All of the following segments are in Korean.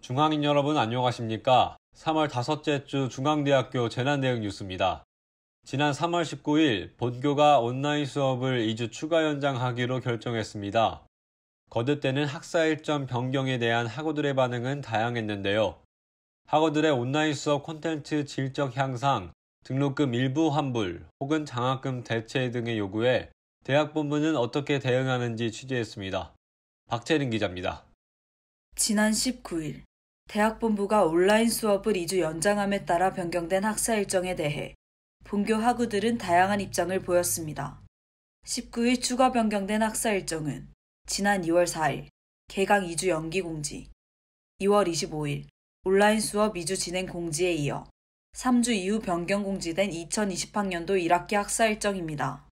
중앙인 여러분 안녕하십니까? 3월 다섯째 주 중앙대학교 재난대응 뉴스입니다. 지난 3월 19일 본교가 온라인 수업을 2주 추가 연장하기로 결정했습니다. 거듭되는 학사 일정 변경에 대한 학우들의 반응은 다양했는데요. 학우들의 온라인 수업 콘텐츠 질적 향상, 등록금 일부 환불 혹은 장학금 대체 등의 요구에 대학본부는 어떻게 대응하는지 취재했습니다. 박채린 기자입니다. 지난 19일 대학본부가 온라인 수업을 2주 연장함에 따라 변경된 학사 일정에 대해 본교 학우들은 다양한 입장을 보였습니다. 19일 추가 변경된 학사 일정은 지난 2월 4일 개강 2주 연기 공지, 2월 25일 온라인 수업 2주 진행 공지에 이어 3주 이후 변경 공지된 2020학년도 1학기 학사 일정입니다.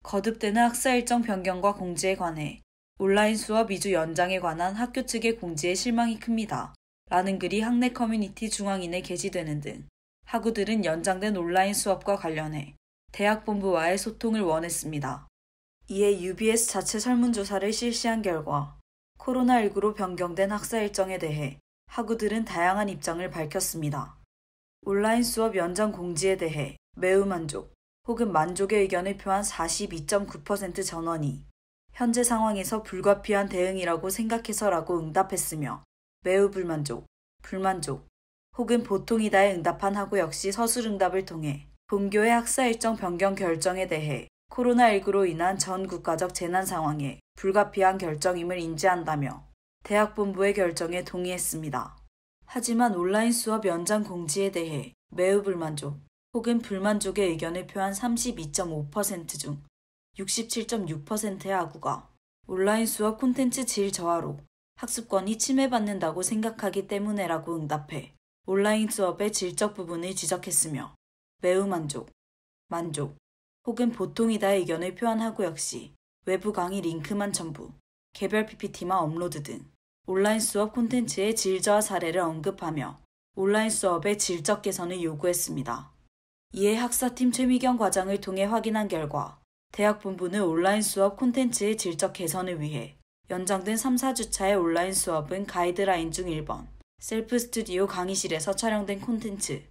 거듭되는 학사 일정 변경과 공지에 관해 온라인 수업 2주 연장에 관한 학교 측의 공지에 실망이 큽니다. 라는 글이 학내 커뮤니티 중앙인에 게시되는 등 학우들은 연장된 온라인 수업과 관련해 대학본부와의 소통을 원했습니다. 이에 UBS 자체 설문조사를 실시한 결과 코로나19로 변경된 학사 일정에 대해 학우들은 다양한 입장을 밝혔습니다. 온라인 수업 연장 공지에 대해 매우 만족 혹은 만족의 의견을 표한 42.9% 전원이 현재 상황에서 불가피한 대응이라고 생각해서라고 응답했으며 매우 불만족, 불만족 혹은 보통이다에 응답한 학우 역시 서술응답을 통해 본교의 학사 일정 변경 결정에 대해 코로나19로 인한 전 국가적 재난 상황에 불가피한 결정임을 인지한다며 대학본부의 결정에 동의했습니다. 하지만 온라인 수업 연장 공지에 대해 매우 불만족 혹은 불만족의 의견을 표한 32.5% 중 67.6%의 학우가 온라인 수업 콘텐츠 질 저하로 학습권이 침해받는다고 생각하기 때문에라고 응답해 온라인 수업의 질적 부분을 지적했으며 매우 만족, 만족 혹은 보통이다의 의견을 표한 학우 역시 외부 강의 링크만 첨부, 개별 PPT만 업로드 등 온라인 수업 콘텐츠의 질 저하 사례를 언급하며 온라인 수업의 질적 개선을 요구했습니다. 이에 학사팀 최미경 과장을 통해 확인한 결과 대학본부는 온라인 수업 콘텐츠의 질적 개선을 위해 연장된 3, 4주차의 온라인 수업은 가이드라인 중 1번, 셀프 스튜디오 강의실에서 촬영된 콘텐츠,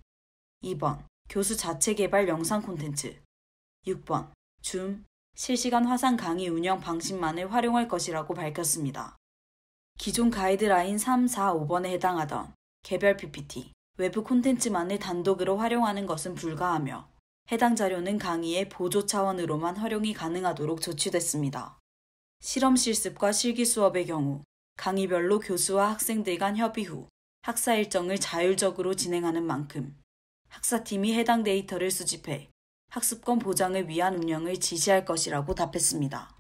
2번, 교수 자체 개발 영상 콘텐츠, 6번, 줌, 실시간 화상 강의 운영 방식만을 활용할 것이라고 밝혔습니다. 기존 가이드라인 3, 4, 5번에 해당하던 개별 PPT, 외부 콘텐츠만을 단독으로 활용하는 것은 불가하며 해당 자료는 강의의 보조 차원으로만 활용이 가능하도록 조치됐습니다. 실험 실습과 실기 수업의 경우 강의별로 교수와 학생들 간 협의 후 학사 일정을 자율적으로 진행하는 만큼 학사팀이 해당 데이터를 수집해 학습권 보장을 위한 운영을 지시할 것이라고 답했습니다.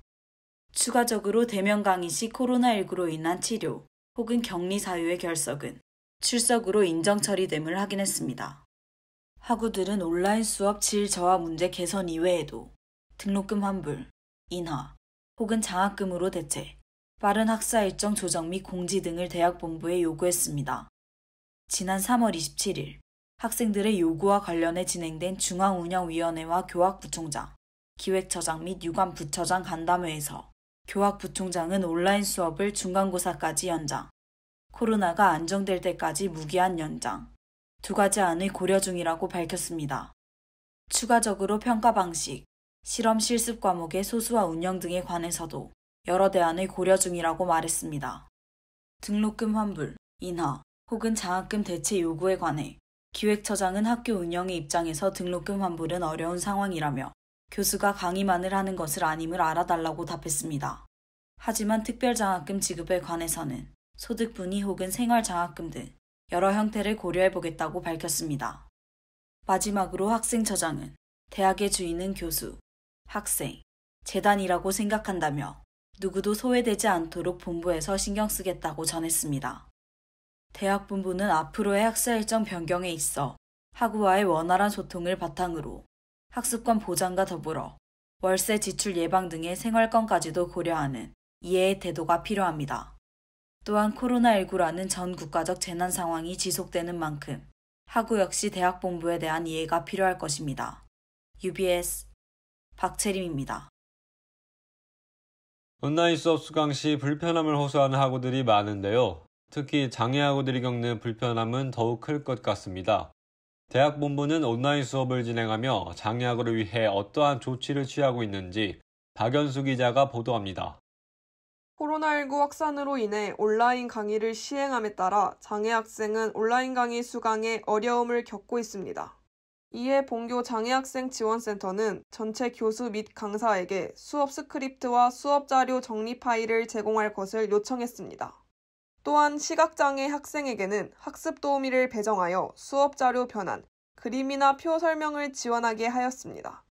추가적으로 대면 강의 시 코로나19로 인한 치료 혹은 격리 사유의 결석은 출석으로 인정 처리됨을 확인했습니다. 학우들은 온라인 수업 질 저하 문제 개선 이외에도 등록금 환불, 인하 혹은 장학금으로 대체, 빠른 학사 일정 조정 및 공지 등을 대학본부에 요구했습니다. 지난 3월 27일 학생들의 요구와 관련해 진행된 중앙운영위원회와 교학부총장, 기획처장 및 유관부처장 간담회에서 교학부총장은 온라인 수업을 중간고사까지 연장, 코로나가 안정될 때까지 무기한 연장, 두 가지 안을 고려 중이라고 밝혔습니다. 추가적으로 평가 방식, 실험 실습 과목의 소수화 운영 등에 관해서도 여러 대안을 고려 중이라고 말했습니다. 등록금 환불, 인하 혹은 장학금 대체 요구에 관해 기획처장은 학교 운영의 입장에서 등록금 환불은 어려운 상황이라며 교수가 강의만을 하는 것을 아님을 알아달라고 답했습니다. 하지만 특별장학금 지급에 관해서는 소득분위 혹은 생활장학금 등 여러 형태를 고려해보겠다고 밝혔습니다. 마지막으로 학생처장은 대학의 주인은 교수, 학생, 재단이라고 생각한다며 누구도 소외되지 않도록 본부에서 신경 쓰겠다고 전했습니다. 대학본부는 앞으로의 학사 일정 변경에 있어 학우와의 원활한 소통을 바탕으로 학습권 보장과 더불어 월세 지출 예방 등의 생활권까지도 고려하는 이해의 태도가 필요합니다. 또한 코로나19라는 전 국가적 재난 상황이 지속되는 만큼 학우 역시 대학본부에 대한 이해가 필요할 것입니다. UBS 박채림입니다. 온라인 수업 수강 시 불편함을 호소하는 학우들이 많은데요. 특히 장애아고들이 겪는 불편함은 더욱 클 것 같습니다. 대학 본부는 온라인 수업을 진행하며 장애아고를 위해 어떠한 조치를 취하고 있는지 박연수 기자가 보도합니다. 코로나19 확산으로 인해 온라인 강의를 시행함에 따라 장애 학생은 온라인 강의 수강에 어려움을 겪고 있습니다. 이에 본교 장애학생 지원센터는 전체 교수 및 강사에게 수업 스크립트와 수업 자료 정리 파일을 제공할 것을 요청했습니다. 또한 시각장애 학생에게는 학습 도우미를 배정하여 수업 자료 변환, 그림이나 표 설명을 지원하게 하였습니다.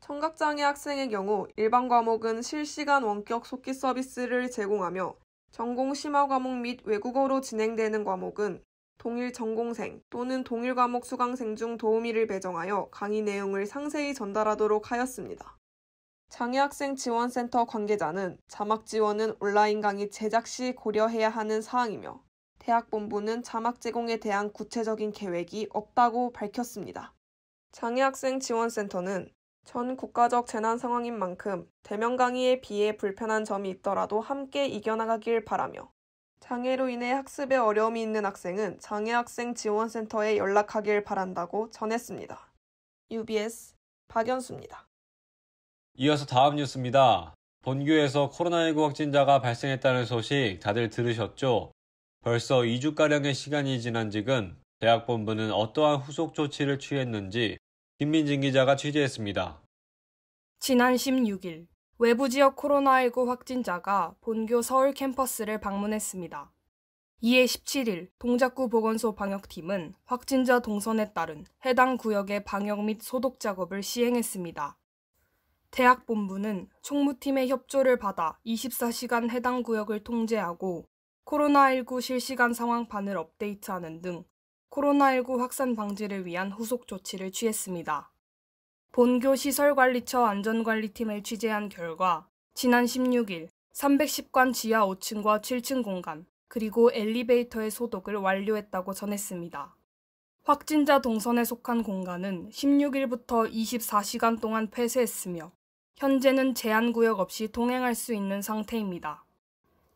청각장애 학생의 경우 일반 과목은 실시간 원격 속기 서비스를 제공하며 전공 심화 과목 및 외국어로 진행되는 과목은 동일 전공생 또는 동일 과목 수강생 중 도우미를 배정하여 강의 내용을 상세히 전달하도록 하였습니다. 장애학생 지원센터 관계자는 자막 지원은 온라인 강의 제작 시 고려해야 하는 사항이며 대학 본부는 자막 제공에 대한 구체적인 계획이 없다고 밝혔습니다. 장애학생 지원센터는 전 국가적 재난 상황인 만큼 대면 강의에 비해 불편한 점이 있더라도 함께 이겨나가길 바라며 장애로 인해 학습에 어려움이 있는 학생은 장애학생 지원센터에 연락하길 바란다고 전했습니다. UBS 박연수입니다. 이어서 다음 뉴스입니다. 본교에서 코로나19 확진자가 발생했다는 소식 다들 들으셨죠? 벌써 2주가량의 시간이 지난 지금 대학 본부는 어떠한 후속 조치를 취했는지 김민진 기자가 취재했습니다. 지난 16일 외부 지역 코로나19 확진자가 본교 서울 캠퍼스를 방문했습니다. 이에 17일 동작구 보건소 방역팀은 확진자 동선에 따른 해당 구역의 방역 및 소독 작업을 시행했습니다. 대학 본부는 총무팀의 협조를 받아 24시간 해당 구역을 통제하고 코로나19 실시간 상황판을 업데이트하는 등 코로나19 확산 방지를 위한 후속 조치를 취했습니다. 본교 시설관리처 안전관리팀을 취재한 결과 지난 16일 310관 지하 5층과 7층 공간 그리고 엘리베이터의 소독을 완료했다고 전했습니다. 확진자 동선에 속한 공간은 16일부터 24시간 동안 폐쇄했으며 현재는 제한구역 없이 통행할 수 있는 상태입니다.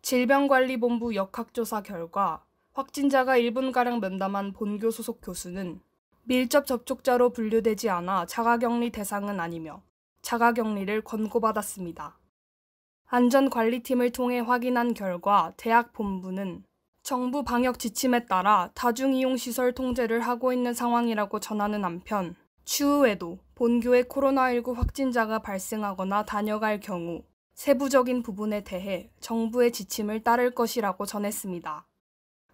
질병관리본부 역학조사 결과 확진자가 1분가량 면담한 본교 소속 교수는 밀접 접촉자로 분류되지 않아 자가격리 대상은 아니며 자가격리를 권고받았습니다. 안전관리팀을 통해 확인한 결과 대학 본부는 정부 방역 지침에 따라 다중이용시설 통제를 하고 있는 상황이라고 전하는 한편 추후에도 본교에 코로나19 확진자가 발생하거나 다녀갈 경우 세부적인 부분에 대해 정부의 지침을 따를 것이라고 전했습니다.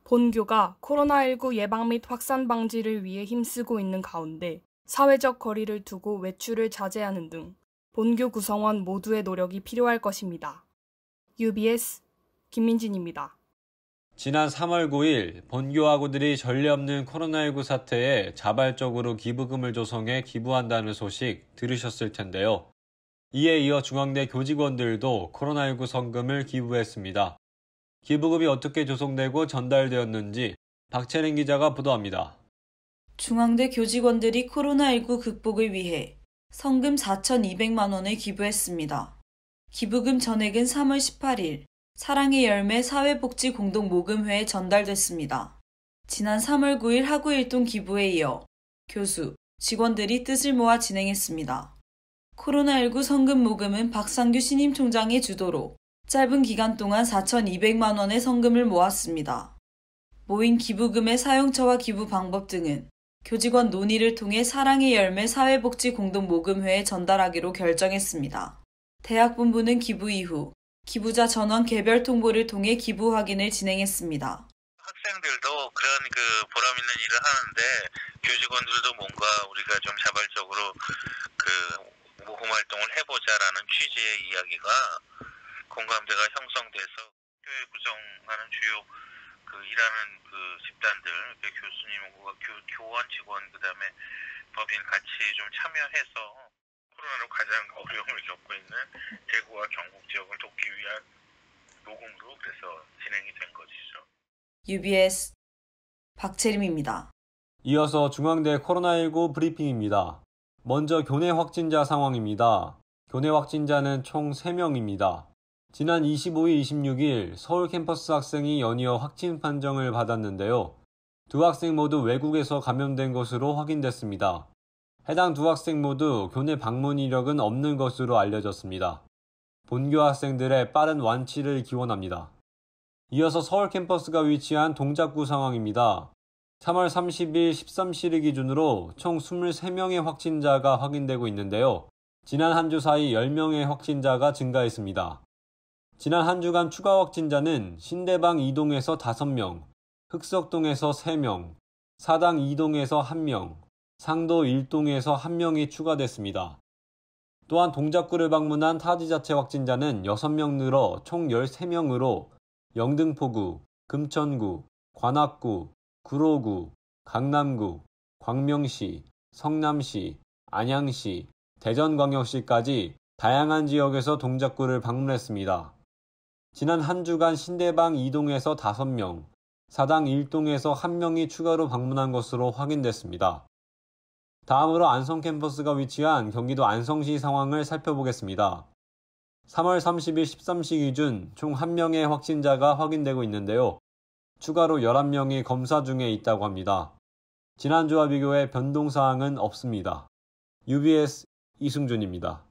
본교가 코로나19 예방 및 확산 방지를 위해 힘쓰고 있는 가운데 사회적 거리를 두고 외출을 자제하는 등 본교 구성원 모두의 노력이 필요할 것입니다. UBS 김민진입니다. 지난 3월 9일 본교학우들이 전례 없는 코로나19 사태에 자발적으로 기부금을 조성해 기부한다는 소식 들으셨을 텐데요. 이에 이어 중앙대 교직원들도 코로나19 성금을 기부했습니다. 기부금이 어떻게 조성되고 전달되었는지 박채린 기자가 보도합니다. 중앙대 교직원들이 코로나19 극복을 위해 성금 4,200만 원을 기부했습니다. 기부금 전액은 3월 18일 사랑의 열매 사회복지공동모금회에 전달됐습니다. 지난 3월 9일 하구일동 기부에 이어 교수, 직원들이 뜻을 모아 진행했습니다. 코로나19 성금 모금은 박상규 신임 총장의 주도로 짧은 기간 동안 4,200만 원의 성금을 모았습니다. 모인 기부금의 사용처와 기부 방법 등은 교직원 논의를 통해 사랑의 열매 사회복지공동모금회에 전달하기로 결정했습니다. 대학 본부는 기부 이후 기부자 전원 개별 통보를 통해 기부 확인을 진행했습니다. 학생들도 그런 보람 있는 일을 하는데 교직원들도 뭔가 우리가 좀 자발적으로 모금 활동을 해보자라는 취지의 이야기가 공감대가 형성돼서 교회 구성하는 주요 일하는 집단들, 교수님과 교원 직원 그다음에 법인 같이 좀 참여해서 코로나로 가장 어려움을 겪고 있는 대구와 경북 지역을 돕기 위한 모금으로 그래서 진행이 된 것이죠. UBS 박채림입니다. 이어서 중앙대 코로나19 브리핑입니다. 먼저 교내 확진자 상황입니다. 교내 확진자는 총 3명입니다. 지난 25일, 26일 서울 캠퍼스 학생이 연이어 확진 판정을 받았는데요. 두 학생 모두 외국에서 감염된 것으로 확인됐습니다. 해당 두 학생 모두 교내 방문 이력은 없는 것으로 알려졌습니다. 본교 학생들의 빠른 완치를 기원합니다. 이어서 서울 캠퍼스가 위치한 동작구 상황입니다. 3월 30일 13시를 기준으로 총 23명의 확진자가 확인되고 있는데요. 지난 한 주 사이 10명의 확진자가 증가했습니다. 지난 한 주간 추가 확진자는 신대방 2동에서 5명, 흑석동에서 3명, 사당 2동에서 1명, 상도 1동에서 1명이 추가됐습니다. 또한 동작구를 방문한 타지자체 확진자는 6명 늘어 총 13명으로 영등포구, 금천구, 관악구, 구로구, 강남구, 광명시, 성남시, 안양시, 대전광역시까지 다양한 지역에서 동작구를 방문했습니다. 지난 한 주간 신대방 2동에서 5명, 사당 1동에서 1명이 추가로 방문한 것으로 확인됐습니다. 다음으로 안성 캠퍼스가 위치한 경기도 안성시 상황을 살펴보겠습니다. 3월 30일 13시 기준 총 1명의 확진자가 확인되고 있는데요. 추가로 11명이 검사 중에 있다고 합니다. 지난주와 비교해 변동사항은 없습니다. UBS 이승준입니다.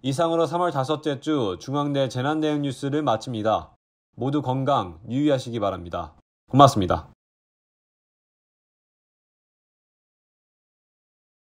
이상으로 3월 5째 주 중앙대 재난대응 뉴스를 마칩니다. 모두 건강 유의하시기 바랍니다. 고맙습니다.